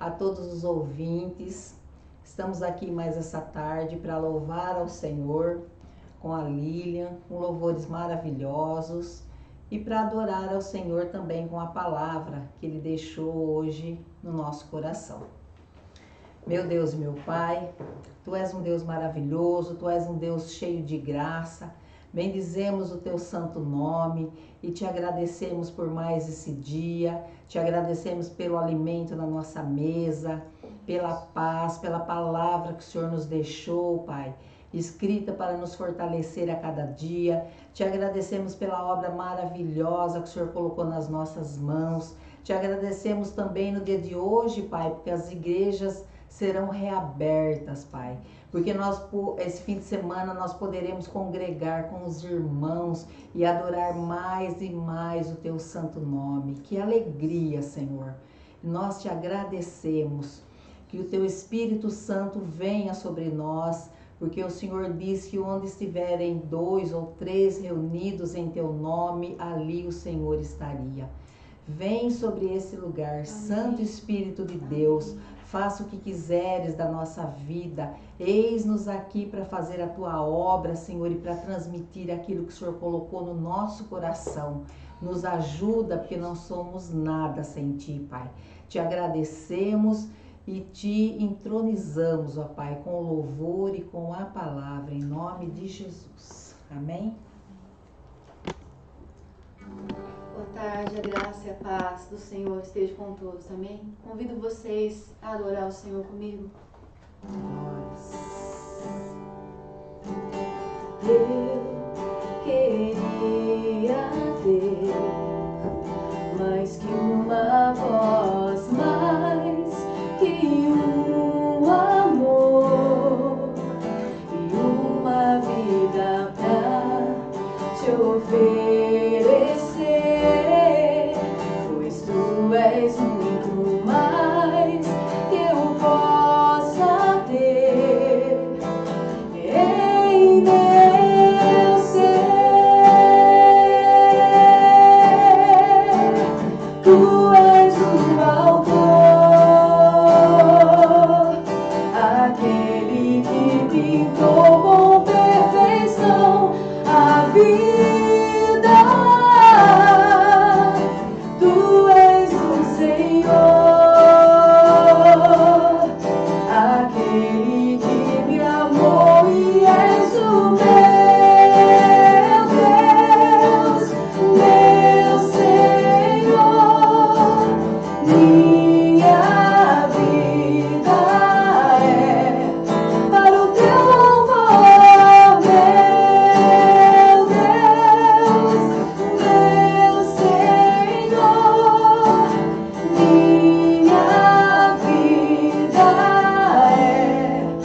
a todos os ouvintes. Estamos aqui mais essa tarde para louvar ao Senhor com a Lilian, com louvores maravilhosos e para adorar ao Senhor também com a palavra que Ele deixou hoje no nosso coração. Meu Deus e meu Pai, Tu és um Deus maravilhoso, Tu és um Deus cheio de graça. Bendizemos o Teu santo nome e Te agradecemos por mais esse dia, Te agradecemos pelo alimento na nossa mesa, pela paz, pela palavra que o Senhor nos deixou, Pai, escrita para nos fortalecer a cada dia. Te agradecemos pela obra maravilhosa que o Senhor colocou nas nossas mãos. Te agradecemos também no dia de hoje, Pai, porque as igrejas serão reabertas, Pai, porque esse fim de semana nós poderemos congregar com os irmãos e adorar mais e mais o Teu santo nome. Que alegria, Senhor! Nós Te agradecemos, que o Teu Espírito Santo venha sobre nós, porque o Senhor diz que onde estiverem 2 ou 3 reunidos em Teu nome, ali o Senhor estaria. Vem sobre esse lugar, amém. Santo Espírito de Deus, amém. Faça o que quiseres da nossa vida. Eis-nos aqui para fazer a Tua obra, Senhor, e para transmitir aquilo que o Senhor colocou no nosso coração. Nos ajuda, porque não somos nada sem Ti, Pai. Te agradecemos e Te entronizamos, ó Pai, com o louvor e com a palavra, em nome de Jesus. Amém? Boa tarde, a graça e a paz do Senhor esteja com todos, amém? Convido vocês a adorar o Senhor comigo. Eu queria ter mais que uma voz, mais que um amor e uma vida pra te oferecer, pois Tu és muito mais que eu possa ter em meu ser. Tu és o autor, aquele que pintou com perfeição a vida. Tu és o Senhor, aquele que me amou e és o meu Deus, meu Senhor. Minha vida é para o Teu louvor, meu Deus, meu Senhor. Minha vida é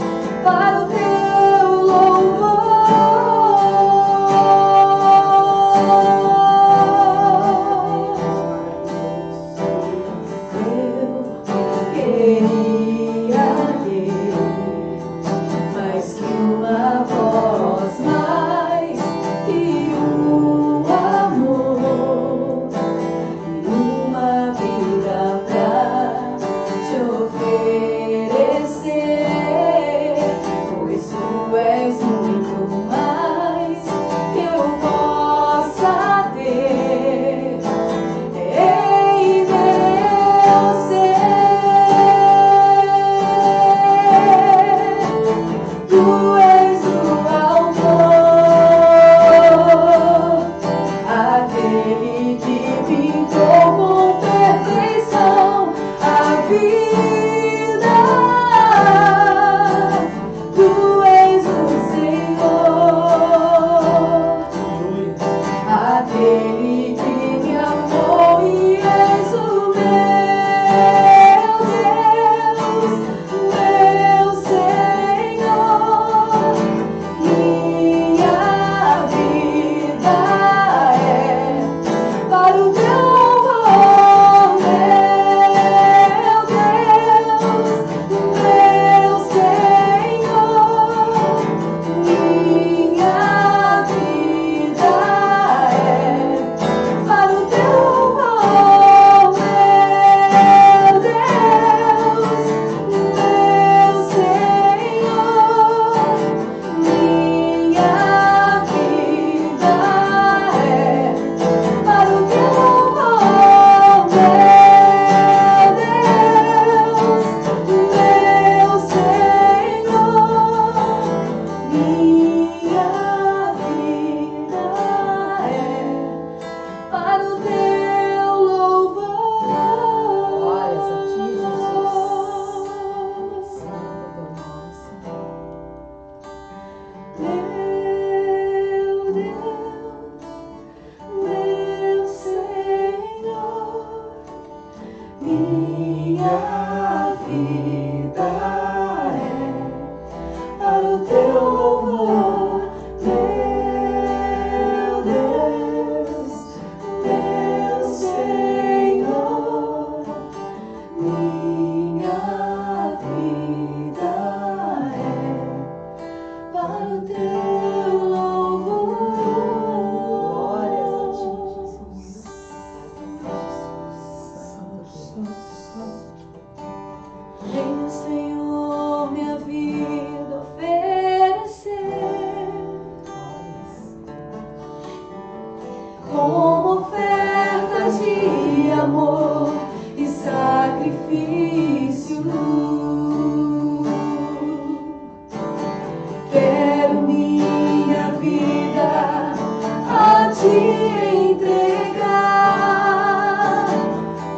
entregar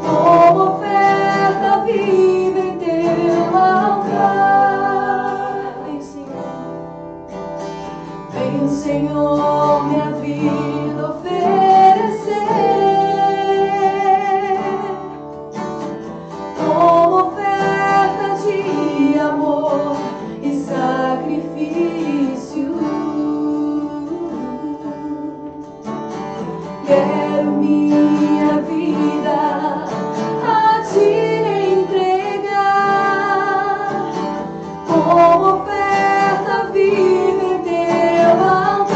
como oferta viva em teu altar. Vem, Senhor, minha vida oferecer como oferta de amor e sacrifício. Quero minha vida a te entregar como oferta viva em teu altar.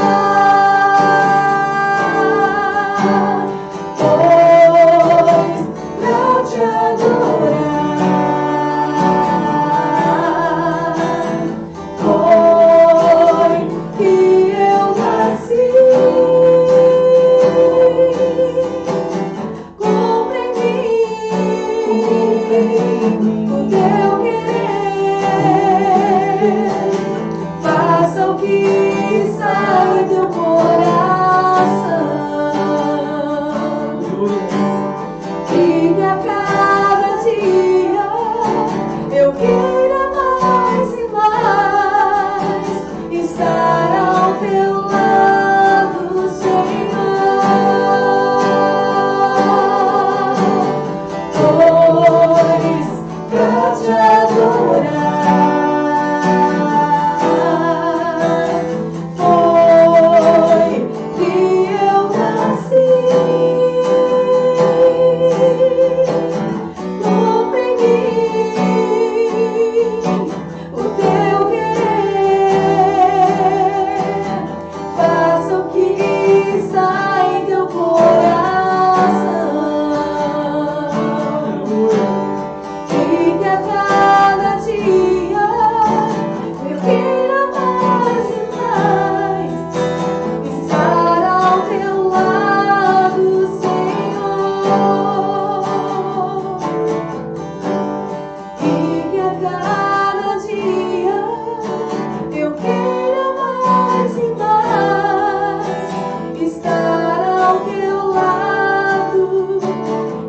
Pois pra te adorar foi que eu nasci. Cumpre em mim o teu querer. Faça o que sai do teu coração. E que a cada dia eu queira mais e mais estar ao teu lado, Senhor. Pois pra te adorar foi que eu nasci. Cumpre em mim o teu querer. Faça o que sai em teu coração. E que a cada dia eu queira mais e mais estar ao teu lado, Senhor. E que a cada dia eu queira mais e mais estar ao teu lado,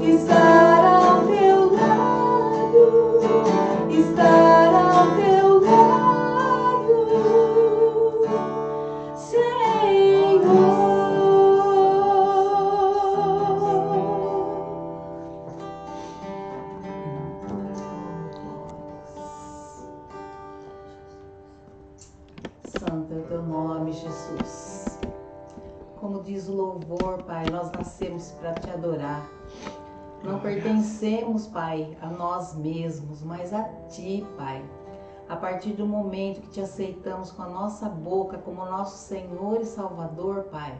estar ao teu lado, estar ao teu lado, Santo é o teu nome, Jesus. Como diz o louvor, Pai, nós nascemos para te adorar. Não pertencemos, Pai, a nós mesmos, mas a Ti, Pai. A partir do momento que Te aceitamos com a nossa boca como nosso Senhor e Salvador, Pai,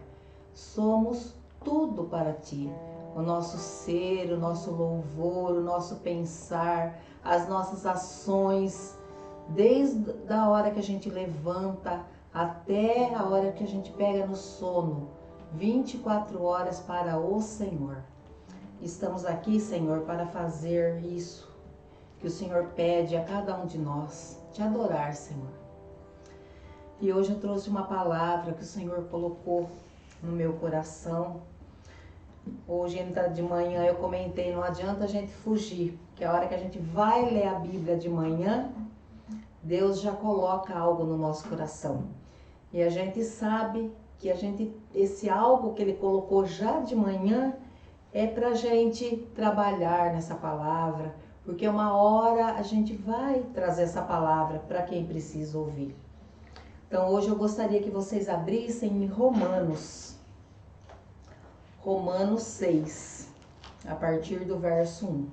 somos tudo para Ti. O nosso ser, o nosso louvor, o nosso pensar, as nossas ações, desde a hora que a gente levanta até a hora que a gente pega no sono, 24 horas para o Senhor. Estamos aqui, Senhor, para fazer isso que o Senhor pede a cada um de nós, te adorar, Senhor. E hoje eu trouxe uma palavra que o Senhor colocou no meu coração. Hoje, ainda de manhã, eu comentei, não adianta a gente fugir, que a hora que a gente vai ler a Bíblia de manhã, Deus já coloca algo no nosso coração. E a gente sabe que esse algo que Ele colocou já de manhã é para a gente trabalhar nessa palavra, porque uma hora a gente vai trazer essa palavra para quem precisa ouvir. Então hoje eu gostaria que vocês abrissem em Romanos 6, a partir do verso 1.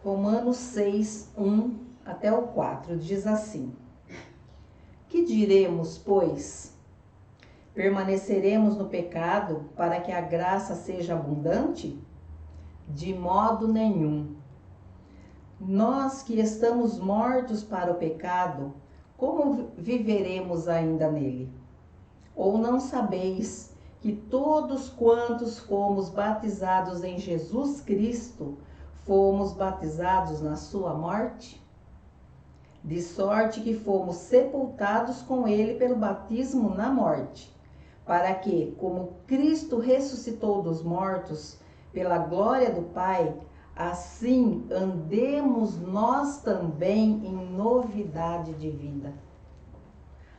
Romanos 6, 1 até o 4, diz assim: Que diremos, pois? Permaneceremos no pecado para que a graça seja abundante? De modo nenhum. Nós que estamos mortos para o pecado, como viveremos ainda nele? Ou não sabeis que todos quantos fomos batizados em Jesus Cristo, fomos batizados na sua morte? de sorte que fomos sepultados com ele pelo batismo na morte, para que, como Cristo ressuscitou dos mortos pela glória do Pai, assim andemos nós também em novidade de vida.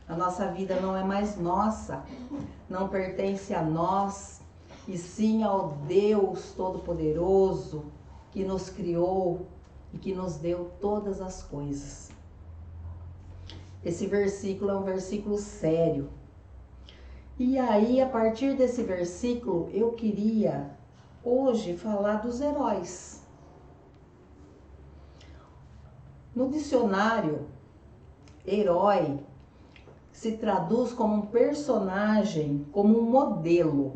A nossa vida não é mais nossa, não pertence a nós, e sim ao Deus Todo-Poderoso que nos criou e que nos deu todas as coisas. Esse versículo é um versículo sério. E aí, a partir desse versículo, eu queria hoje falar dos heróis. No dicionário, herói se traduz como um personagem, como um modelo,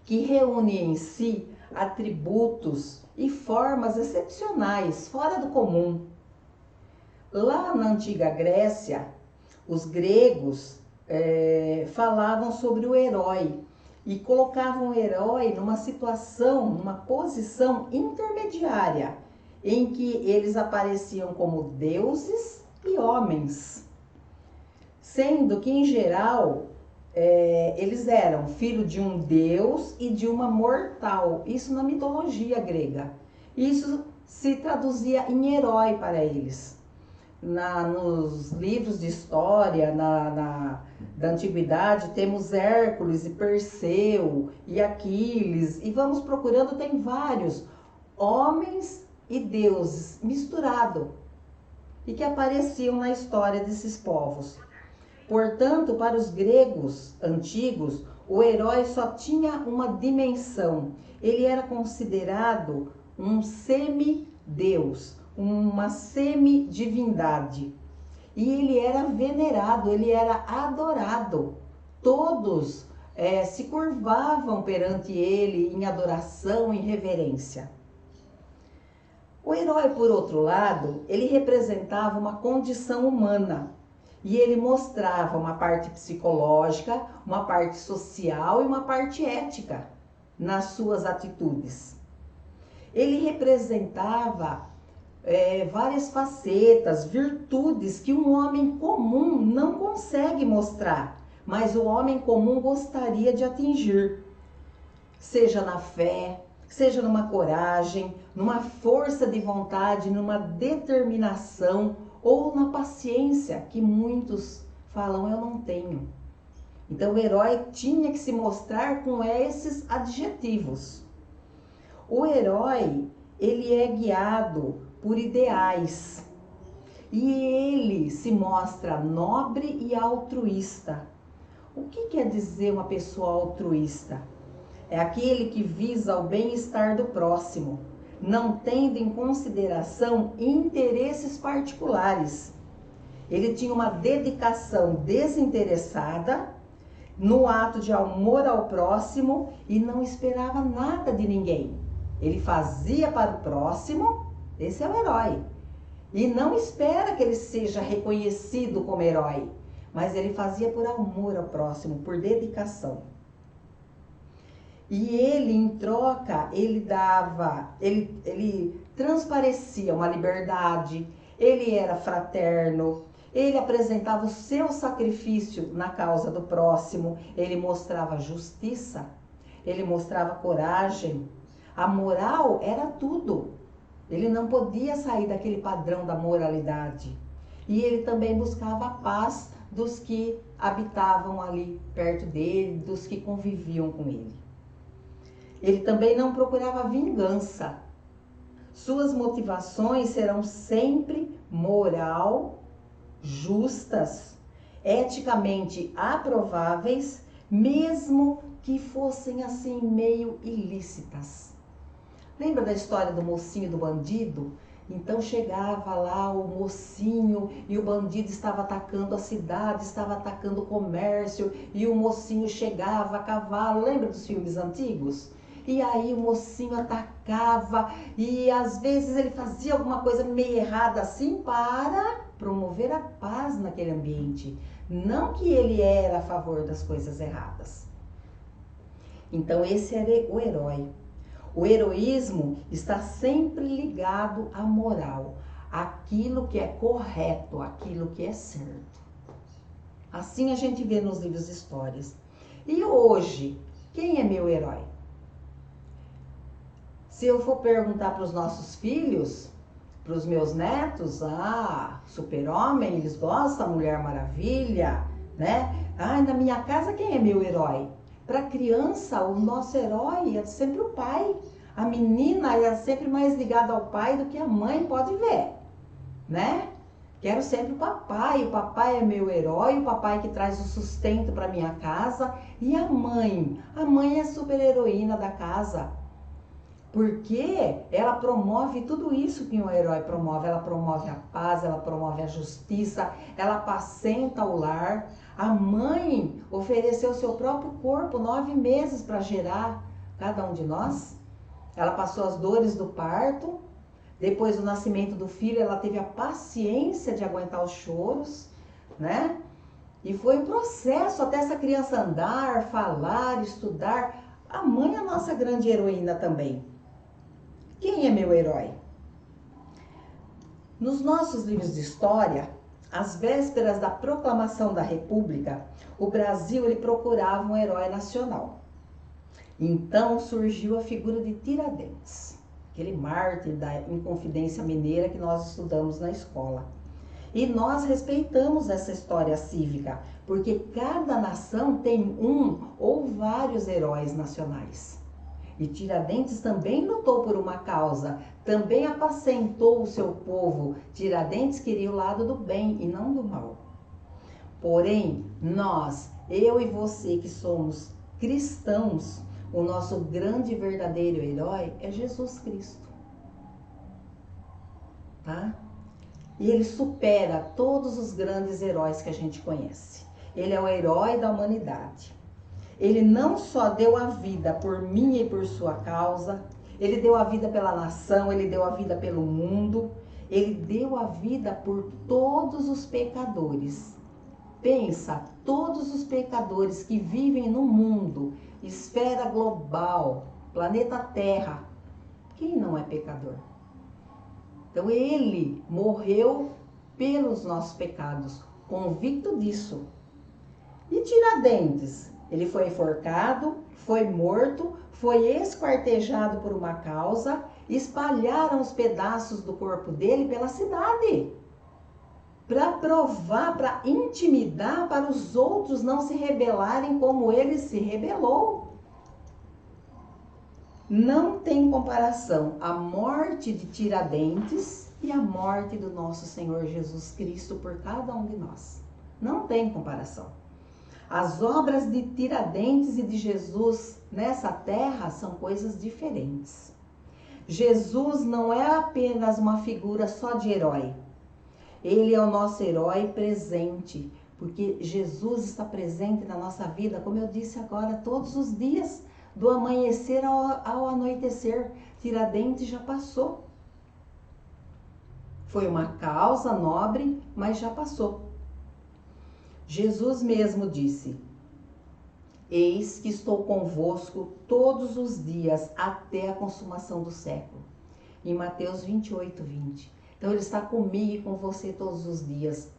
que reúne em si atributos e formas excepcionais, fora do comum. Lá na antiga Grécia, os gregos falavam sobre o herói e colocavam o herói numa situação, numa posição intermediária, em que eles apareciam como deuses e homens, sendo que, em geral, eles eram filho de um deus e de uma mortal. Isso na mitologia grega. Isso se traduzia em herói para eles. Nos livros de história da antiguidade, temos Hércules e Perseu e Aquiles, e vamos procurando, tem vários homens e deuses misturados e que apareciam na história desses povos. Portanto, para os gregos antigos, o herói só tinha uma dimensão. Ele era considerado um semideus, uma semidivindade. E ele era venerado, ele era adorado. Todos se curvavam perante ele em adoração, em reverência. O herói, por outro lado, ele representava uma condição humana. E ele mostrava uma parte psicológica, uma parte social e uma parte ética nas suas atitudes. Ele representava várias facetas, virtudes que um homem comum não consegue mostrar, mas o homem comum gostaria de atingir. Seja na fé, seja numa coragem, numa força de vontade, numa determinação, ou na paciência, que muitos falam, eu não tenho. Então o herói tinha que se mostrar com esses adjetivos. O herói, ele é guiado por ideais. E ele se mostra nobre e altruísta. O que quer dizer uma pessoa altruísta? É aquele que visa o bem-estar do próximo, não tendo em consideração interesses particulares. Ele tinha uma dedicação desinteressada no ato de amor ao próximo e não esperava nada de ninguém. Ele fazia para o próximo, esse é o herói. E não espera que ele seja reconhecido como herói, mas ele fazia por amor ao próximo, por dedicação. E ele, em troca, ele transparecia uma liberdade, ele era fraterno, ele apresentava o seu sacrifício na causa do próximo, ele mostrava justiça, ele mostrava coragem. A moral era tudo. Ele não podia sair daquele padrão da moralidade. E ele também buscava a paz dos que habitavam ali perto dele, dos que conviviam com ele. Ele também não procurava vingança. Suas motivações serão sempre moral, justas, eticamente aprováveis, mesmo que fossem assim meio ilícitas. Lembra da história do mocinho e do bandido? Então chegava lá o mocinho e o bandido estava atacando a cidade, estava atacando o comércio, e o mocinho chegava a cavalo. Lembra dos filmes antigos? E aí o mocinho atacava e às vezes ele fazia alguma coisa meio errada assim para promover a paz naquele ambiente. Não que ele era a favor das coisas erradas. Então esse era o herói. O heroísmo está sempre ligado à moral, aquilo que é correto, aquilo que é certo. Assim a gente vê nos livros de histórias. E hoje, quem é meu herói? Se eu for perguntar para os nossos filhos, para os meus netos, Super-Homem, eles gostam, Mulher Maravilha, né? Na minha casa, quem é meu herói? Para a criança, o nosso herói é sempre o pai. A menina é sempre mais ligada ao pai do que a mãe, pode ver, né? Quero sempre o papai é meu herói, o papai que traz o sustento para minha casa. E a mãe é a super heroína da casa. Porque ela promove tudo isso que um herói promove. Ela promove a paz, ela promove a justiça, ela apacenta o lar. A mãe ofereceu seu próprio corpo 9 meses para gerar cada um de nós. Ela passou as dores do parto. Depois do nascimento do filho, ela teve a paciência de aguentar os choros, né? E foi um processo até essa criança andar, falar, estudar. A mãe é a nossa grande heroína também. Quem é meu herói? Nos nossos livros de história, às vésperas da proclamação da República, o Brasil ele procurava um herói nacional. Então surgiu a figura de Tiradentes, aquele mártir da Inconfidência Mineira que nós estudamos na escola. E nós respeitamos essa história cívica, porque cada nação tem um ou vários heróis nacionais. E Tiradentes também lutou por uma causa, também apacentou o seu povo. Tiradentes queria o lado do bem e não do mal. Porém, nós, eu e você que somos cristãos, o nosso grande e verdadeiro herói é Jesus Cristo. Tá? E ele supera todos os grandes heróis que a gente conhece. Ele é o herói da humanidade. Ele não só deu a vida por mim e por sua causa, ele deu a vida pela nação, ele deu a vida pelo mundo, ele deu a vida por todos os pecadores. Pensa, todos os pecadores que vivem no mundo, esfera global, planeta Terra, quem não é pecador? Então ele morreu pelos nossos pecados, convicto disso. E Tiradentes? Ele foi enforcado, foi morto, foi esquartejado por uma causa, espalharam os pedaços do corpo dele pela cidade. Para provar, para intimidar, para os outros não se rebelarem como ele se rebelou. Não tem comparação a morte de Tiradentes e a morte do nosso Senhor Jesus Cristo por cada um de nós. Não tem comparação. As obras de Tiradentes e de Jesus nessa terra são coisas diferentes. Jesus não é apenas uma figura só de herói. Ele é o nosso herói presente, porque Jesus está presente na nossa vida, como eu disse agora, todos os dias, do amanhecer ao anoitecer. Tiradentes já passou. Foi uma causa nobre, mas já passou. Jesus mesmo disse: eis que estou convosco todos os dias até a consumação do século. Em Mateus 28, 20. Então ele está comigo e com você todos os dias.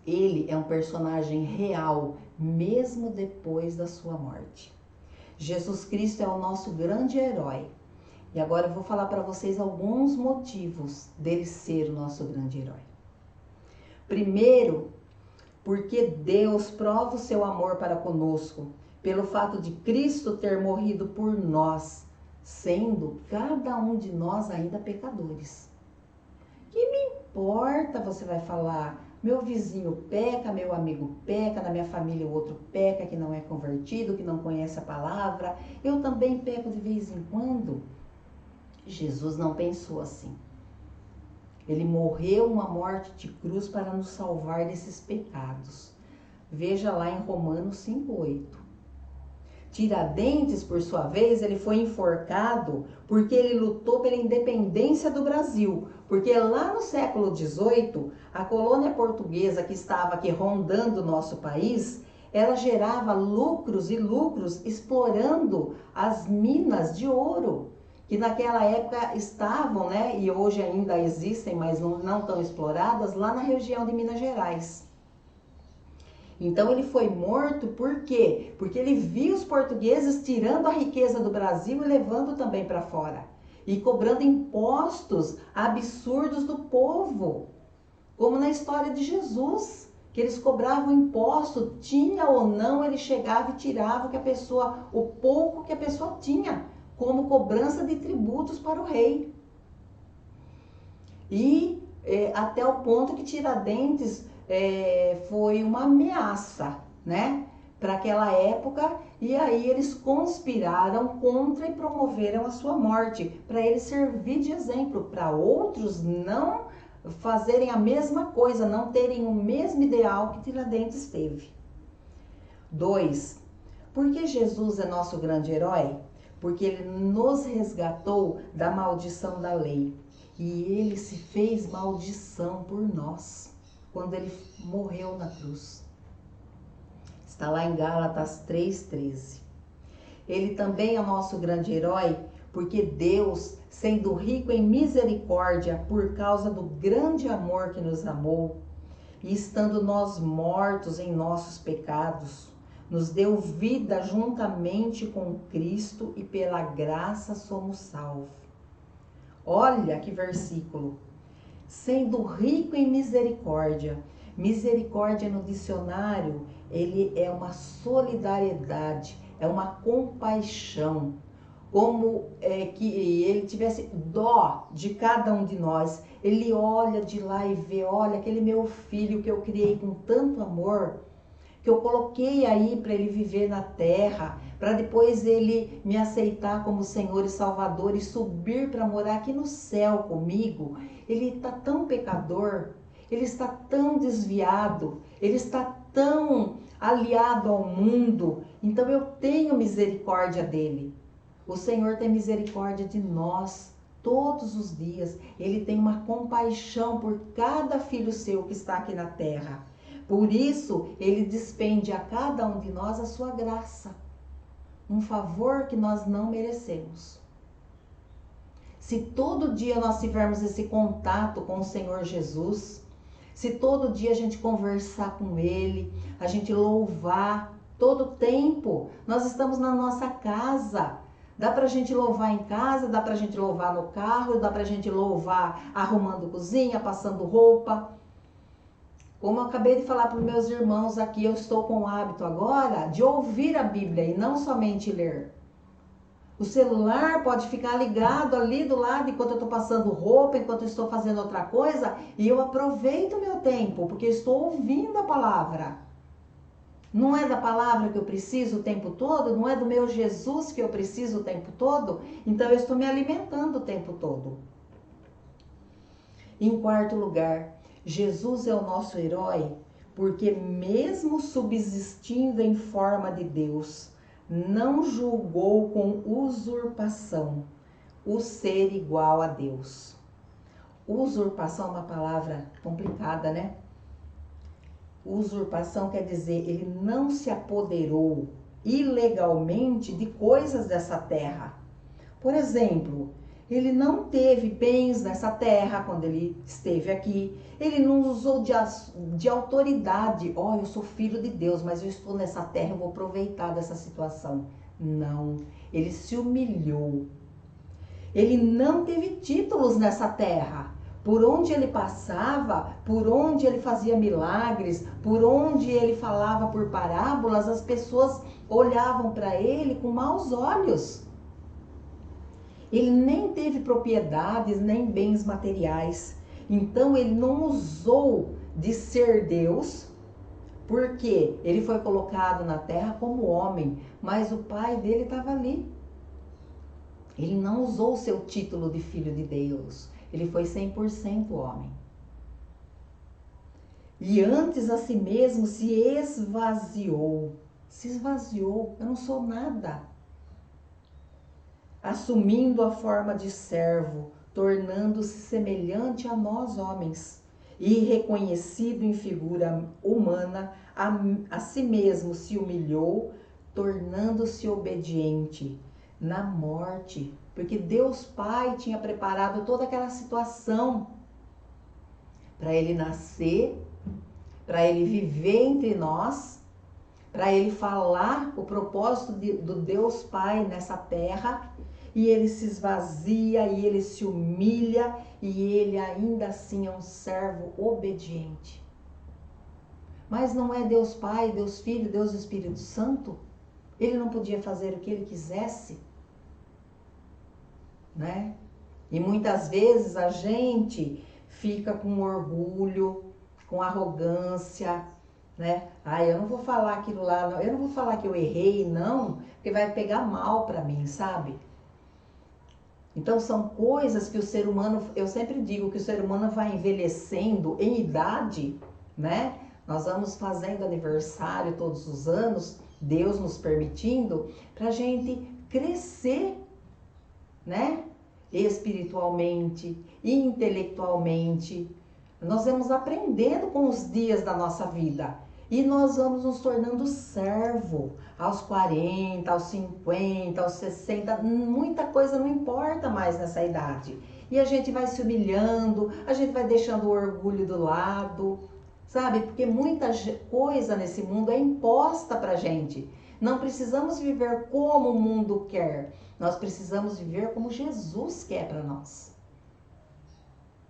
Ele é um personagem real, mesmo depois da sua morte. Jesus Cristo é o nosso grande herói. E agora eu vou falar para vocês alguns motivos dele ser o nosso grande herói. Primeiro, porque Deus prova o seu amor para conosco, pelo fato de Cristo ter morrido por nós, sendo cada um de nós ainda pecadores. Que me importa, você vai falar, meu vizinho peca, meu amigo peca, na minha família o outro peca, que não é convertido, que não conhece a palavra, eu também peco de vez em quando. Jesus não pensou assim. Ele morreu uma morte de cruz para nos salvar desses pecados. Veja lá em Romanos 5:8. Tiradentes, por sua vez, ele foi enforcado porque ele lutou pela independência do Brasil. Porque lá no século XVIII, a colônia portuguesa que estava aqui rondando o nosso país, ela gerava lucros e lucros explorando as minas de ouro. que naquela época estavam, né, e hoje ainda existem, mas não tão exploradas, lá na região de Minas Gerais. Então ele foi morto por quê? Porque ele viu os portugueses tirando a riqueza do Brasil e levando também para fora. E cobrando impostos absurdos do povo. Como na história de Jesus, que eles cobravam imposto, tinha ou não, ele chegava e tirava o pouco que a pessoa tinha, como cobrança de tributos para o rei. E até o ponto que Tiradentes foi uma ameaça, né, para aquela época, e aí eles conspiraram contra e promoveram a sua morte, para ele servir de exemplo para outros não fazerem a mesma coisa, não terem o mesmo ideal que Tiradentes teve. 2. Por que Jesus é nosso grande herói? Porque ele nos resgatou da maldição da lei. E ele se fez maldição por nós, quando ele morreu na cruz. Está lá em Gálatas 3:13. Ele também é nosso grande herói, porque Deus, sendo rico em misericórdia, por causa do grande amor que nos amou, e estando nós mortos em nossos pecados, nos deu vida juntamente com Cristo e pela graça somos salvos. Olha que versículo. Sendo rico em misericórdia. Misericórdia no dicionário, ele é uma solidariedade, é uma compaixão. Como que ele tivesse dó de cada um de nós. Ele olha de lá e vê, olha, aquele meu filho que eu criei com tanto amor, que eu coloquei aí para ele viver na terra, para depois ele me aceitar como Senhor e Salvador e subir para morar aqui no céu comigo. Ele está tão pecador, ele está tão desviado, ele está tão aliado ao mundo, então eu tenho misericórdia dele. O Senhor tem misericórdia de nós todos os dias. Ele tem uma compaixão por cada filho seu que está aqui na terra. Por isso, ele despende a cada um de nós a sua graça. Um favor que nós não merecemos. Se todo dia nós tivermos esse contato com o Senhor Jesus, se todo dia a gente conversar com Ele, a gente louvar, todo tempo, nós estamos na nossa casa. Dá pra gente louvar em casa, dá pra gente louvar no carro, dá pra gente louvar arrumando cozinha, passando roupa. Como eu acabei de falar para os meus irmãos aqui, eu estou com o hábito agora de ouvir a Bíblia e não somente ler. O celular pode ficar ligado ali do lado enquanto eu estou passando roupa, enquanto eu estou fazendo outra coisa, e eu aproveito o meu tempo, porque eu estou ouvindo a palavra. Não é da palavra que eu preciso o tempo todo, não é do meu Jesus que eu preciso o tempo todo, então eu estou me alimentando o tempo todo. Em quarto lugar, Jesus é o nosso herói, porque mesmo subsistindo em forma de Deus, não julgou com usurpação o ser igual a Deus. Usurpação é uma palavra complicada, né? Usurpação quer dizer, ele não se apoderou ilegalmente de coisas dessa terra. Por exemplo, ele não teve bens nessa terra quando ele esteve aqui. Ele não usou de autoridade. Ó, eu sou filho de Deus, mas eu estou nessa terra, eu vou aproveitar dessa situação. Não, ele se humilhou. Ele não teve títulos nessa terra. Por onde ele passava, por onde ele fazia milagres, por onde ele falava por parábolas, as pessoas olhavam para ele com maus olhos. Ele nem teve propriedades, nem bens materiais. Então ele não usou de ser Deus, porque ele foi colocado na terra como homem, mas o pai dele estava ali. Ele não usou o seu título de filho de Deus. Ele foi 100% homem. E antes a si mesmo se esvaziou. Se esvaziou. Eu não sou nada. Assumindo a forma de servo, tornando-se semelhante a nós homens. E reconhecido em figura humana, a si mesmo se humilhou, tornando-se obediente. na morte, porque Deus Pai tinha preparado toda aquela situação para ele nascer, para ele viver entre nós, para ele falar o propósito do Deus Pai nessa terra, e ele se esvazia, e ele se humilha, e ele ainda assim é um servo obediente. Mas não é Deus Pai, Deus Filho, Deus Espírito Santo? Ele não podia fazer o que ele quisesse? Né? E muitas vezes a gente fica com orgulho, com arrogância, né? Eu não vou falar aquilo lá, não. Eu não vou falar que eu errei, não, porque vai pegar mal para mim, sabe? Então são coisas que o ser humano, eu sempre digo que o ser humano vai envelhecendo em idade, né? Nós vamos fazendo aniversário todos os anos, Deus nos permitindo, pra gente crescer, né? Espiritualmente, intelectualmente. Nós vamos aprendendo com os dias da nossa vida. E nós vamos nos tornando servo. Aos 40, aos 50, aos 60, muita coisa não importa mais nessa idade. E a gente vai se humilhando, a gente vai deixando o orgulho do lado, sabe? Porque muita coisa nesse mundo é imposta pra gente. Não precisamos viver como o mundo quer. Nós precisamos viver como Jesus quer para nós.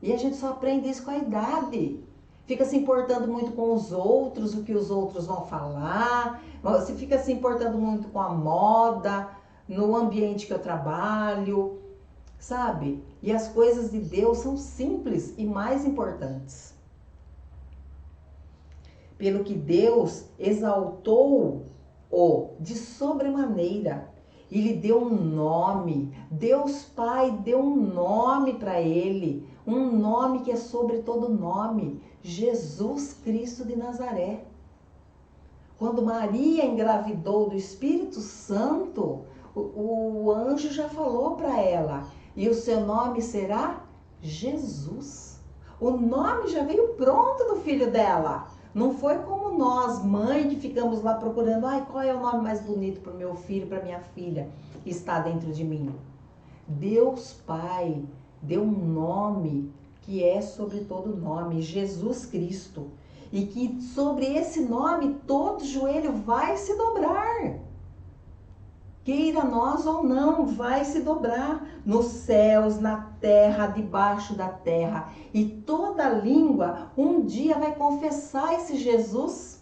E a gente só aprende isso com a idade. Fica se importando muito com os outros, o que os outros vão falar. Você fica se importando muito com a moda, no ambiente que eu trabalho, sabe? E as coisas de Deus são simples e mais importantes. Pelo que Deus exaltou-o de sobremaneira e lhe deu um nome. Deus Pai deu um nome para ele, um nome que é sobre todo nome, Jesus Cristo de Nazaré. Quando Maria engravidou do Espírito Santo, o anjo já falou para ela, e o seu nome será Jesus. O nome já veio pronto do filho dela. Não foi como nós, mãe, que ficamos lá procurando, qual é o nome mais bonito para o meu filho, para minha filha que está dentro de mim. Deus Pai deu um nome que é sobre todo nome, Jesus Cristo. E que sobre esse nome todo joelho vai se dobrar. Queira nós ou não, vai se dobrar nos céus, na terra, debaixo da terra. E toda língua um dia vai confessar esse Jesus.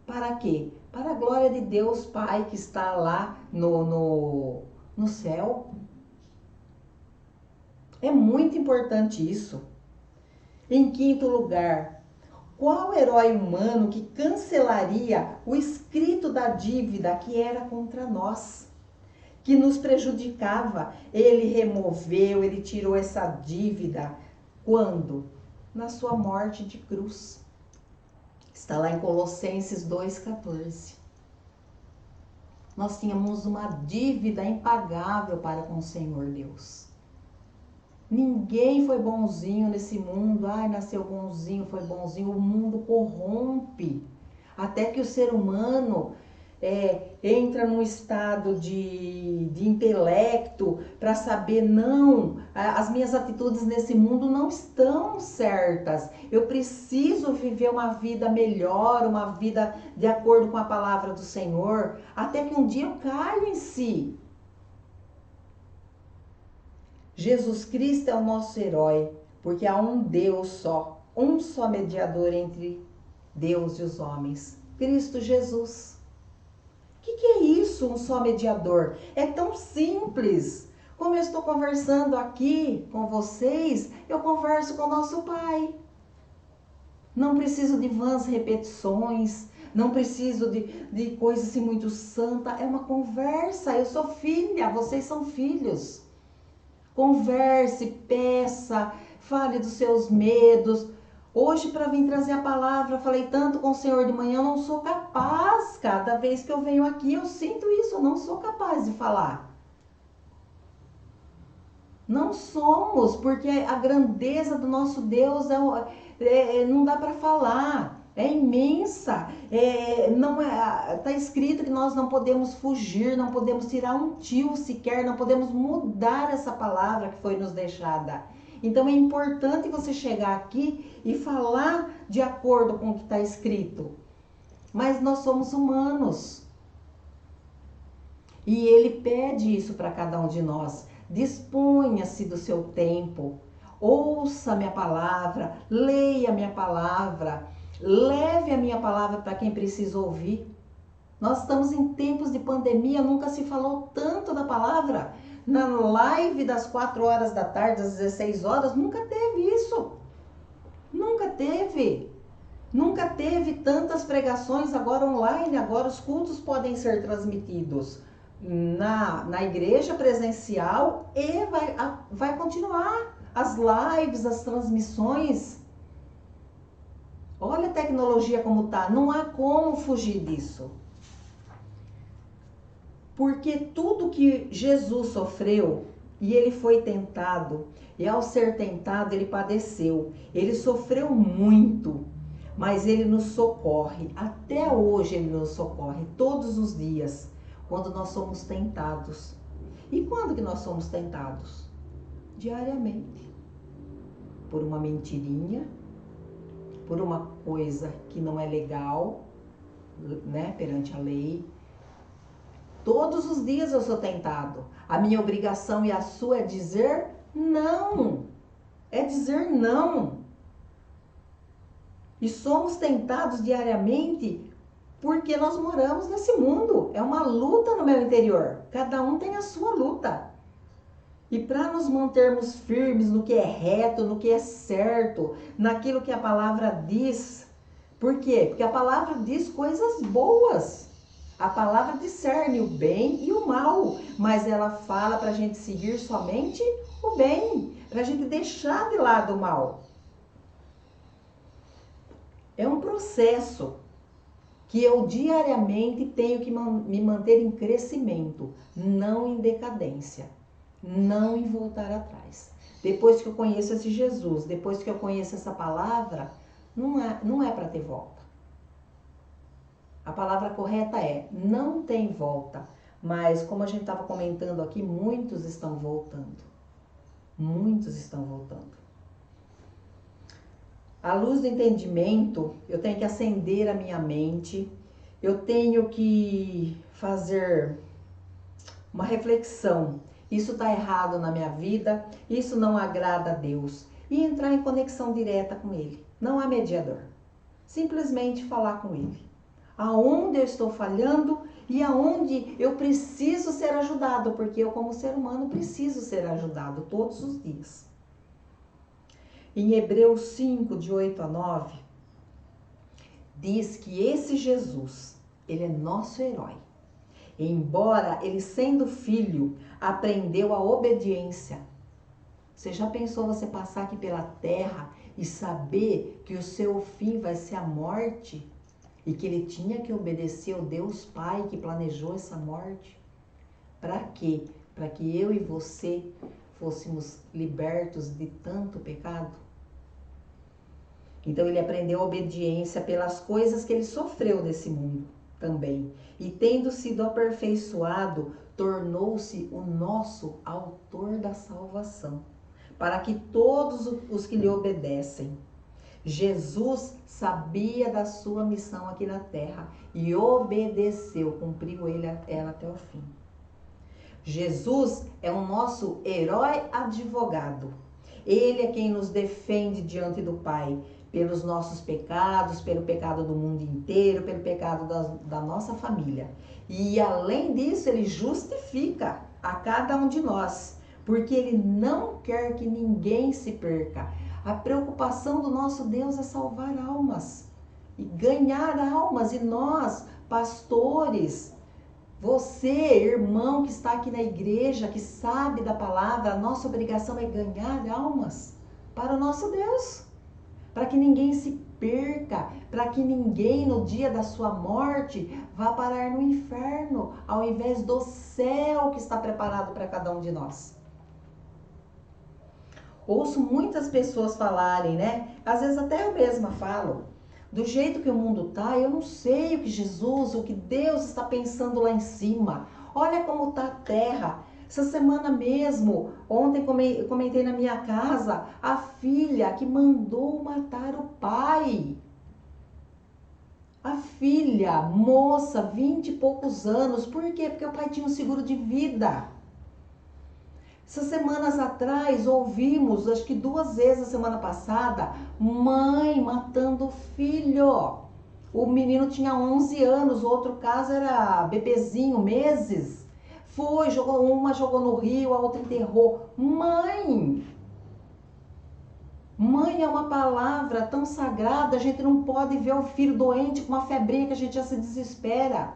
Para quê? Para a glória de Deus Pai que está lá no céu. É muito importante isso. Em quinto lugar, qual herói humano que cancelaria o escrito da dívida que era contra nós, que nos prejudicava? Ele removeu, ele tirou essa dívida. Quando? Na sua morte de cruz. Está lá em Colossenses 2,14. Nós tínhamos uma dívida impagável para com o Senhor Deus. Ninguém foi bonzinho nesse mundo. Nasceu bonzinho, foi bonzinho. O mundo corrompe. Até que o ser humano entra num estado de intelecto para saber, não, as minhas atitudes nesse mundo não estão certas. Eu preciso viver uma vida melhor, uma vida de acordo com a palavra do Senhor. Até que um dia eu caio em si. Jesus Cristo é o nosso herói, porque há um Deus só, um só mediador entre Deus e os homens, Cristo Jesus. O que é isso, um só mediador? É tão simples. Como eu estou conversando aqui com vocês, eu converso com o nosso Pai. Não preciso de vãs repetições, não preciso de coisa assim muito santa. É uma conversa. Eu sou filha, vocês são filhos. Converse, peça, fale dos seus medos. Hoje, para vir trazer a palavra, falei tanto com o Senhor de manhã, eu não sou capaz. Cada vez que eu venho aqui, eu sinto isso, eu não sou capaz de falar. Não somos, porque a grandeza do nosso Deus não dá para falar. É imensa. Não tá escrito que nós não podemos fugir, não podemos tirar um tio sequer, não podemos mudar essa palavra que foi nos deixada. Então é importante você chegar aqui e falar de acordo com o que está escrito. Mas nós somos humanos. E ele pede isso para cada um de nós. Disponha-se do seu tempo. Ouça a minha palavra, leia a minha palavra, leve a minha palavra para quem precisa ouvir. Nós estamos em tempos de pandemia, nunca se falou tanto da palavra. Na live das 4 horas da tarde, às 16 horas, nunca teve isso. Nunca teve. Nunca teve tantas pregações agora online, agora os cultos podem ser transmitidos na igreja presencial e vai continuar. As lives, as transmissões. Olha a tecnologia como tá. Não há como fugir disso. Porque tudo que Jesus sofreu, e ele foi tentado, e ao ser tentado ele padeceu. Ele sofreu muito, mas ele nos socorre. Até hoje ele nos socorre, todos os dias, quando nós somos tentados. E quando que nós somos tentados? Diariamente. Por uma mentirinha, por uma coisa que não é legal, né, perante a lei. Todos os dias eu sou tentado. A minha obrigação e a sua é dizer não. É dizer não. E somos tentados diariamente porque nós moramos nesse mundo. É uma luta no meu interior. Cada um tem a sua luta. E para nos mantermos firmes no que é reto, no que é certo, naquilo que a palavra diz. Por quê? Porque a palavra diz coisas boas. A palavra discerne o bem e o mal, mas ela fala para a gente seguir somente o bem, para a gente deixar de lado o mal. É um processo que eu diariamente tenho que me manter em crescimento, não em decadência, não em voltar atrás. Depois que eu conheço esse Jesus, depois que eu conheço essa palavra, não é para ter volta. A palavra correta é, não tem volta. Mas como a gente estava comentando aqui, muitos estão voltando. Muitos estão voltando. À luz do entendimento, eu tenho que acender a minha mente. Eu tenho que fazer uma reflexão. Isso está errado na minha vida, isso não agrada a Deus. E entrar em conexão direta com Ele. Não há mediador. Simplesmente falar com Ele. Aonde eu estou falhando e aonde eu preciso ser ajudado, porque eu como ser humano preciso ser ajudado todos os dias. Em Hebreus 5, de 8 a 9, diz que esse Jesus, ele é nosso herói. Embora ele sendo filho, aprendeu a obediência. Você já pensou você passar aqui pela terra e saber que o seu fim vai ser a morte? E que ele tinha que obedecer ao Deus Pai que planejou essa morte. Para quê? Para que eu e você fôssemos libertos de tanto pecado. Então ele aprendeu a obediência pelas coisas que ele sofreu nesse mundo também. E tendo sido aperfeiçoado, tornou-se o nosso autor da salvação. Para que todos os que lhe obedecem. Jesus sabia da sua missão aqui na terra e obedeceu, cumpriu ela até o fim. Jesus é o nosso herói advogado. Ele é quem nos defende diante do Pai pelos nossos pecados, pelo pecado do mundo inteiro, pelo pecado da nossa família. E além disso, ele justifica a cada um de nós, porque ele não quer que ninguém se perca. A preocupação do nosso Deus é salvar almas e ganhar almas. E nós, pastores, você, irmão que está aqui na igreja, que sabe da palavra, a nossa obrigação é ganhar almas para o nosso Deus. Para que ninguém se perca, para que ninguém no dia da sua morte vá parar no inferno, ao invés do céu que está preparado para cada um de nós. Ouço muitas pessoas falarem, né? Às vezes até eu mesma falo. Do jeito que o mundo tá, eu não sei o que Jesus, o que Deus está pensando lá em cima. Olha como tá a terra. Essa semana mesmo, ontem comentei na minha casa, a filha que mandou matar o pai. A filha, moça, 20 e poucos anos. Por quê? Porque o pai tinha um seguro de vida. Essas semanas atrás, ouvimos, acho que 2 vezes na semana passada, mãe matando o filho. O menino tinha 11 anos, o outro caso era bebezinho, meses. Foi, uma jogou no rio, a outra enterrou. Mãe! Mãe é uma palavra tão sagrada, a gente não pode ver o filho doente com uma febrinha que a gente já se desespera.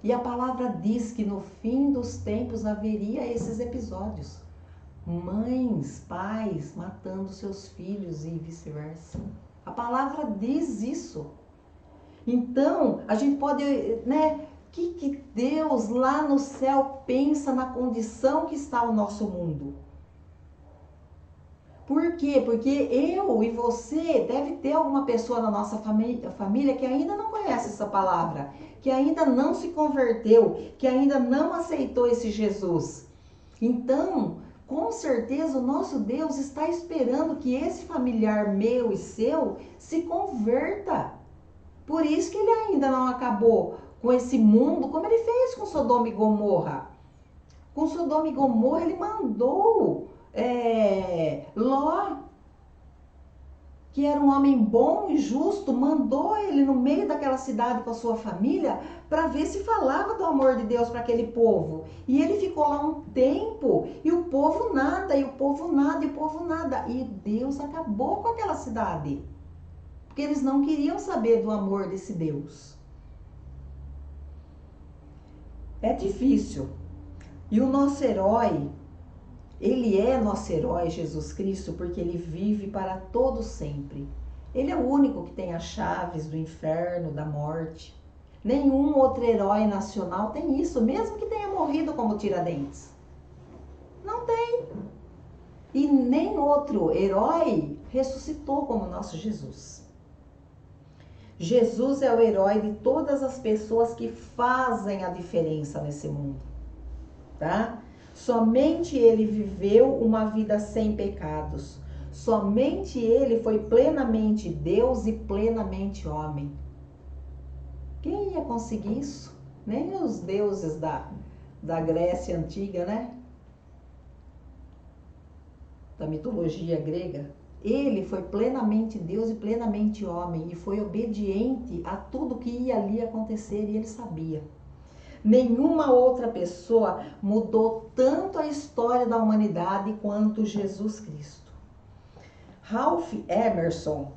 E a palavra diz que no fim dos tempos haveria esses episódios. Mães, pais matando seus filhos e vice-versa. A palavra diz isso. Então, a gente pode, né? O que Deus lá no céu pensa na condição que está o nosso mundo? Por quê? Porque eu e você deve ter alguma pessoa na nossa família que ainda não conhece essa palavra, que ainda não se converteu, que ainda não aceitou esse Jesus. Então, com certeza o nosso Deus está esperando que esse familiar meu e seu se converta. Por isso que ele ainda não acabou com esse mundo como ele fez com Sodoma e Gomorra. Com Sodoma e Gomorra ele mandou Ló, que era um homem bom e justo, mandou ele no meio daquela cidade com a sua família para ver se falava do amor de Deus para aquele povo. E ele ficou lá um tempo e o povo nada, e o povo nada, e o povo nada. E Deus acabou com aquela cidade, porque eles não queriam saber do amor desse Deus. É difícil. E o nosso herói, ele é nosso herói, Jesus Cristo, porque ele vive para todo sempre. Ele é o único que tem as chaves do inferno, da morte. Nenhum outro herói nacional tem isso, mesmo que tenha morrido como Tiradentes. Não tem. E nem outro herói ressuscitou como nosso Jesus. Jesus é o herói de todas as pessoas que fazem a diferença nesse mundo, tá? Somente ele viveu uma vida sem pecados. Somente ele foi plenamente Deus e plenamente homem. Quem ia conseguir isso? Nem os deuses da Grécia Antiga, né? Da mitologia grega. Ele foi plenamente Deus e plenamente homem e foi obediente a tudo que ia ali acontecer e ele sabia. Nenhuma outra pessoa mudou tanto a história da humanidade quanto Jesus Cristo. Ralph Emerson,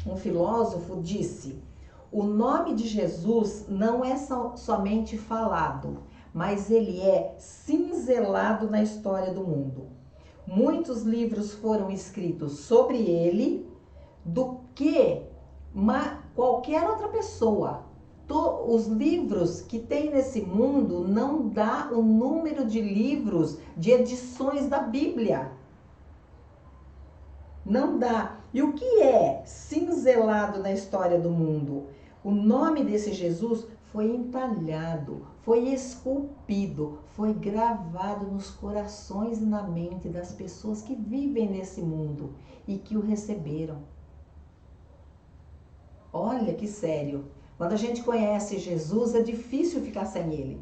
um filósofo, disse: o nome de Jesus não é somente falado, mas ele é cinzelado na história do mundo. Muitos livros foram escritos sobre ele do que qualquer outra pessoa. Os livros que tem nesse mundo não dá o número de livros, de edições da Bíblia. Não dá. E o que é cinzelado na história do mundo? O nome desse Jesus foi entalhado, foi esculpido, foi gravado nos corações e na mente das pessoas que vivem nesse mundo e que o receberam. Olha que sério. Quando a gente conhece Jesus, é difícil ficar sem ele.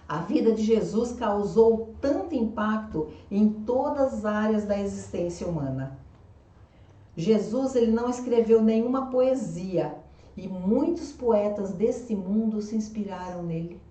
A vida de Jesus causou tanto impacto em todas as áreas da existência humana. Jesus, ele não escreveu nenhuma poesia e muitos poetas desse mundo se inspiraram nele.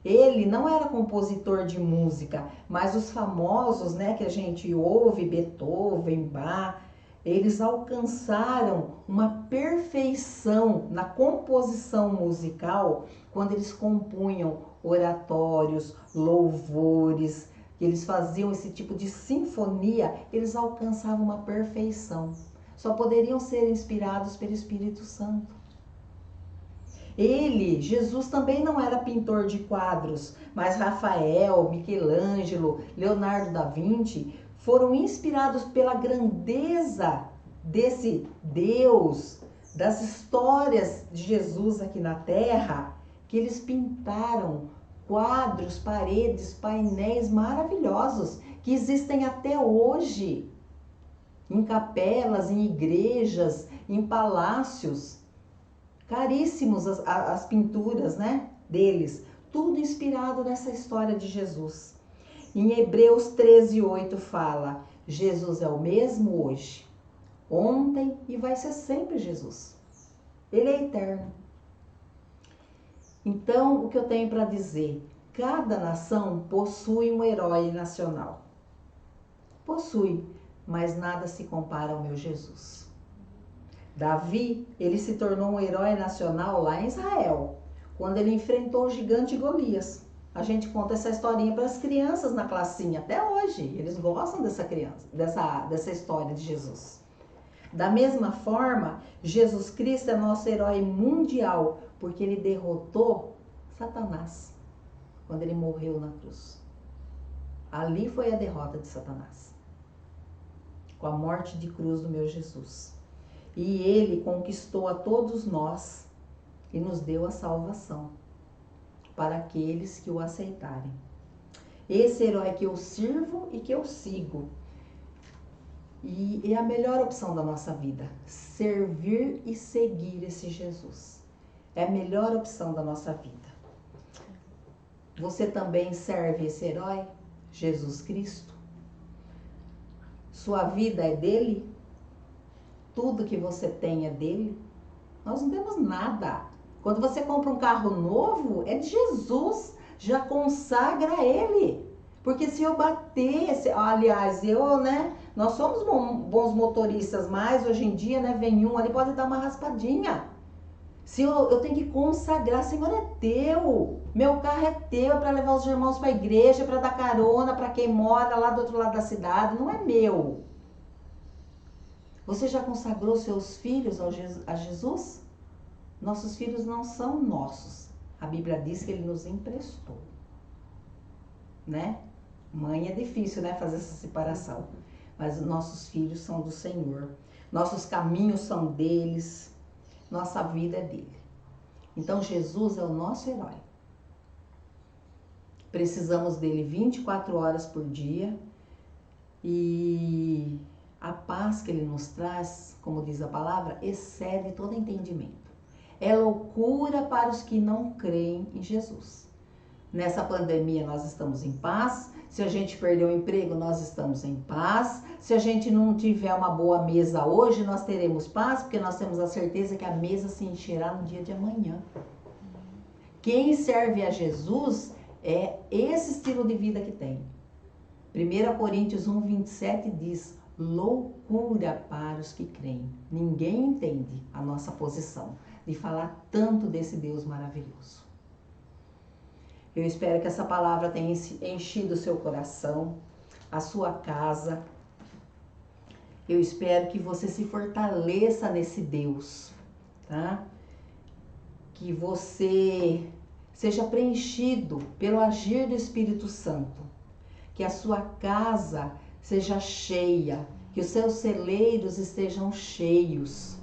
Ele não era compositor de música, mas os famosos, né, que a gente ouve, Beethoven, Bach, eles alcançaram uma perfeição na composição musical quando eles compunham oratórios, louvores, eles faziam esse tipo de sinfonia, eles alcançavam uma perfeição. Só poderiam ser inspirados pelo Espírito Santo. Jesus também não era pintor de quadros, mas Rafael, Michelangelo, Leonardo da Vinci foram inspirados pela grandeza desse Deus, das histórias de Jesus aqui na Terra, que eles pintaram quadros, paredes, painéis maravilhosos que existem até hoje em capelas, em igrejas, em palácios. Caríssimos as pinturas, né, deles. Tudo inspirado nessa história de Jesus. Em Hebreus 13:8 fala: Jesus é o mesmo hoje, ontem e vai ser sempre Jesus. Ele é eterno. Então, o que eu tenho para dizer? Cada nação possui um herói nacional. Possui, mas nada se compara ao meu Jesus. Davi, ele se tornou um herói nacional lá em Israel, quando ele enfrentou o gigante Golias. A gente conta essa historinha para as crianças na classinha, até hoje. Eles gostam dessa história de Jesus. Da mesma forma, Jesus Cristo é nosso herói mundial, porque ele derrotou Satanás quando ele morreu na cruz. Ali foi a derrota de Satanás, com a morte de cruz do meu Jesus. E ele conquistou a todos nós e nos deu a salvação para aqueles que o aceitarem. Esse herói que eu sirvo e que eu sigo. E é a melhor opção da nossa vida, servir e seguir esse Jesus. É a melhor opção da nossa vida. Você também serve esse herói, Jesus Cristo? Sua vida é dele? Tudo que você tem é dele? Nós não temos nada. Quando você compra um carro novo, é de Jesus. Já consagra ele. Porque se eu bater, aliás, nós somos bons motoristas, mas hoje em dia, vem um ali, pode dar uma raspadinha. Se eu tenho que consagrar, Senhor, é teu. Meu carro é teu, é para levar os irmãos para a igreja, para dar carona para quem mora lá do outro lado da cidade, não é meu. Você já consagrou seus filhos a Jesus? Nossos filhos não são nossos. A Bíblia diz que ele nos emprestou. Mãe é difícil, fazer essa separação. Mas nossos filhos são do Senhor. Nossos caminhos são deles. Nossa vida é dele. Então Jesus é o nosso herói. Precisamos dele 24 horas por dia. E a paz que ele nos traz, como diz a palavra, excede todo entendimento. É loucura para os que não creem em Jesus. Nessa pandemia nós estamos em paz. Se a gente perder o emprego, nós estamos em paz. Se a gente não tiver uma boa mesa hoje, nós teremos paz, porque nós temos a certeza que a mesa se encherá no dia de amanhã. Quem serve a Jesus é esse estilo de vida que tem. 1 Coríntios 1:27 diz: loucura para os que creem. Ninguém entende a nossa posição de falar tanto desse Deus maravilhoso. Eu espero que essa palavra tenha enchido o seu coração, a sua casa. Eu espero que você se fortaleça nesse Deus, tá? Que você seja preenchido pelo agir do Espírito Santo. Que a sua casa seja cheia, que os seus celeiros estejam cheios.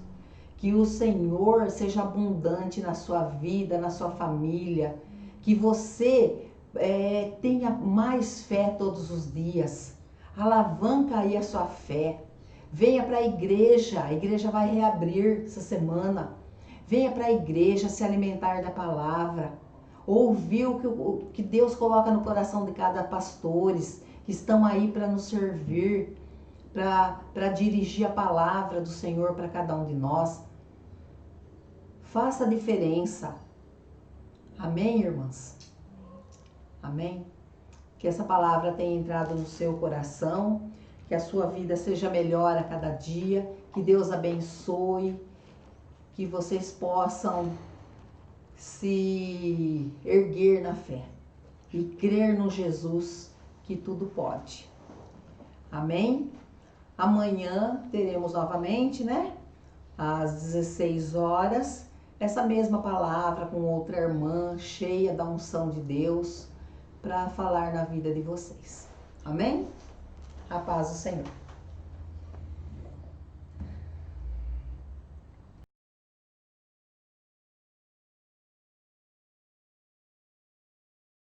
Que o Senhor seja abundante na sua vida, na sua família. Que você tenha mais fé todos os dias. Alavanca aí a sua fé. Venha para a igreja vai reabrir essa semana. Venha para a igreja se alimentar da palavra. Ouvir o que Deus coloca no coração de cada pastores que estão aí para nos servir, para dirigir a palavra do Senhor para cada um de nós. Faça a diferença. Amém, irmãs? Amém? Que essa palavra tenha entrado no seu coração, que a sua vida seja melhor a cada dia, que Deus abençoe, que vocês possam se erguer na fé e crer no Jesus que tudo pode. Amém? Amanhã teremos novamente, às 16 horas, essa mesma palavra com outra irmã cheia da unção de Deus para falar na vida de vocês. Amém? A paz do Senhor.